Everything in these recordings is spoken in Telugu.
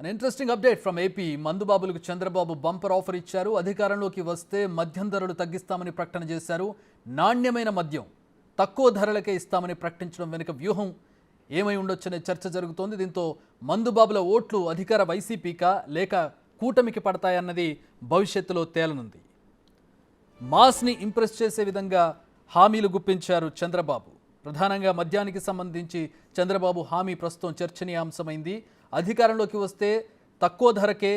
An interesting update from AP. మందుబాబులకు చంద్రబాబు బంపర్ ఆఫర్ ఇచ్చారు. అధికారంలోకి వస్తే మద్యం ధరలు తగ్గిస్తామని ప్రకటన చేశారు. నాణ్యమైన మద్యం తక్కువ ధరలకే ఇస్తామని ప్రకటించడం వెనుక వ్యూహం ఏమై ఉండొచ్చనే చర్చ జరుగుతోంది. దీంతో మందుబాబుల ఓట్లు అధికార వైసీపీకా లేక కూటమికి పడతాయన్నది భవిష్యత్తులో తేలనుంది. మాస్ని ఇంప్రెస్ చేసే విధంగా హామీలు గుప్పించారు చంద్రబాబు. ప్రధానంగా మద్యానికి సంబంధించి చంద్రబాబు హామీ ప్రస్తుతం చర్చనీయాంశమైంది. అధికారంలోకి వస్తే తక్కువ ధరకే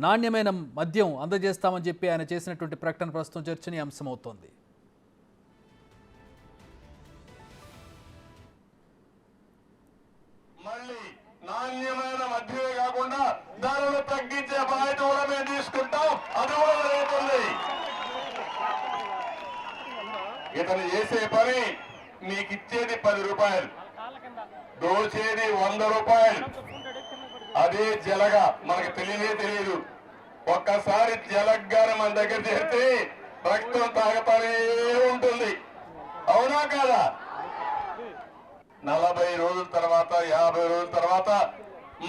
నాణ్యమైన మద్యం అందజేస్తామని చెప్పి ఆయన చేసినటువంటి ప్రకటన ప్రస్తుతం చర్చనీయాంశమవుతోంది. మళ్ళీ నాణ్యమైన మద్యమే కాకుండా ధరలు తగ్గించే బాధ్యత కూడా మేము తీసుకుంటాం. అది కూడా జరుగుతుంది. ఇతను చేసే పని మీకు ఇచ్చేది 10 రూపాయలు, దోచేది 100 రూపాయలు. అదే జలగా మనకు తెలియదు. ఒక్కసారి జలగ్గానే మన దగ్గర చేస్తే రక్తం తాగుతానే ఉంటుంది. అవునా కాదా? 40 రోజుల తర్వాత 50 రోజుల తర్వాత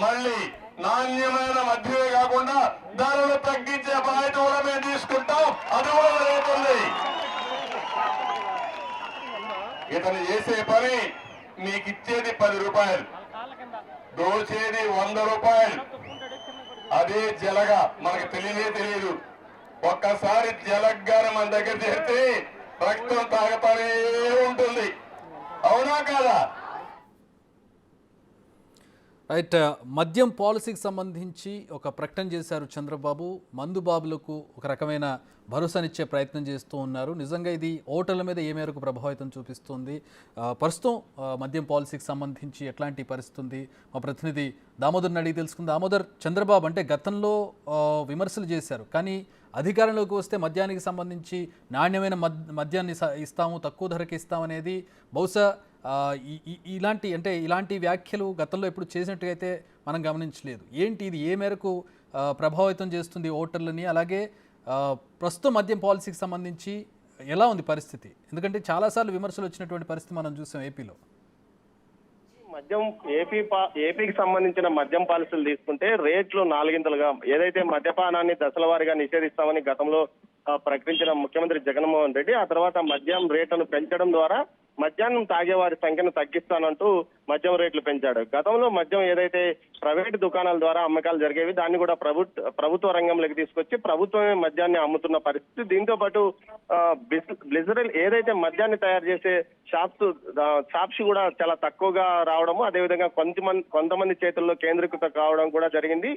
మళ్ళీ నాణ్యమైన మద్యమే కాకుండా ధరలు తగ్గించే బాధ్యత కూడా మేము తీసుకుంటాం. అది కూడా జరుగుతుంది. ఇతను చేసే పని మీకు ఇచ్చేది 10 రూపాయలు, దోచేది 100 రూపాయలు. అదే జలగా మనకు తెలియదు. ఒక్కసారి జలగ్గానే మన దగ్గర చేస్తే రక్తం తాగుతానే ఉంటుంది. అవునా కాదా? రైట్. మద్యం పాలసీకి సంబంధించి ఒక ప్రకటన చేశారు చంద్రబాబు. మందుబాబులకు ఒక రకమైన భరోసానిచ్చే ప్రయత్నం చేస్తూ ఉన్నారు. నిజంగా ఇది ఓటర్ల మీద ఏ మేరకు ప్రభావితం చూపిస్తుంది? ప్రస్తుతం మద్యం పాలసీకి సంబంధించి ఎట్లాంటి పరిస్థితి ఉంది? మా ప్రతినిధి దామోదర్ని అడిగి తెలుసుకుంది. దామోదర్, చంద్రబాబు అంటే గతంలో విమర్శలు చేశారు, కానీ అధికారంలోకి వస్తే మద్యానికి సంబంధించి నాణ్యమైన మద్యాన్ని ఇస్తాము, తక్కువ ధరకి ఇస్తామనేది బహుశా ఇలాంటి వ్యాఖ్యలు గతంలో ఎప్పుడు చేసినట్టుగా అయితే మనం గమనించలేదు. ఏంటి ఇది ఏ మేరకు ప్రభావితం చేస్తుంది ఓటర్లని? అలాగే ప్రస్తుతం మద్యం పాలసీకి సంబంధించి ఎలా ఉంది పరిస్థితి? ఎందుకంటే చాలాసార్లు విమర్శలు వచ్చినటువంటి పరిస్థితి మనం చూసాం ఏపీలో. మద్యం ఏపీకి సంబంధించిన మద్యం పాలసీలు తీసుకుంటే రేట్లు 4గింతలుగా, ఏదైతే మద్యపానాన్ని దశల వారీగా నిషేధిస్తామని గతంలో ప్రకటించిన ముఖ్యమంత్రి జగన్మోహన్ రెడ్డి, ఆ తర్వాత మద్యం రేట్లను పెంచడం ద్వారా మద్యాన్ని తాగే వారి సంఖ్యను తగ్గిస్తానంటూ మద్యం రేట్లు పెంచాడు. గతంలో మద్యం ఏదైతే ప్రైవేటు దుకాణాల ద్వారా అమ్మకాలు జరిగేవి, దాన్ని కూడా ప్రభుత్వ రంగంలోకి తీసుకొచ్చి ప్రభుత్వమే మద్యాన్ని అమ్ముతున్న పరిస్థితి. దీంతో పాటు బ్లిజరల్ ఏదైతే మద్యాన్ని తయారు చేసే షాప్స్ కూడా చాలా తక్కువగా రావడము, అదేవిధంగా కొంతమంది చేతుల్లో కేంద్రీకృత కావడం కూడా జరిగింది.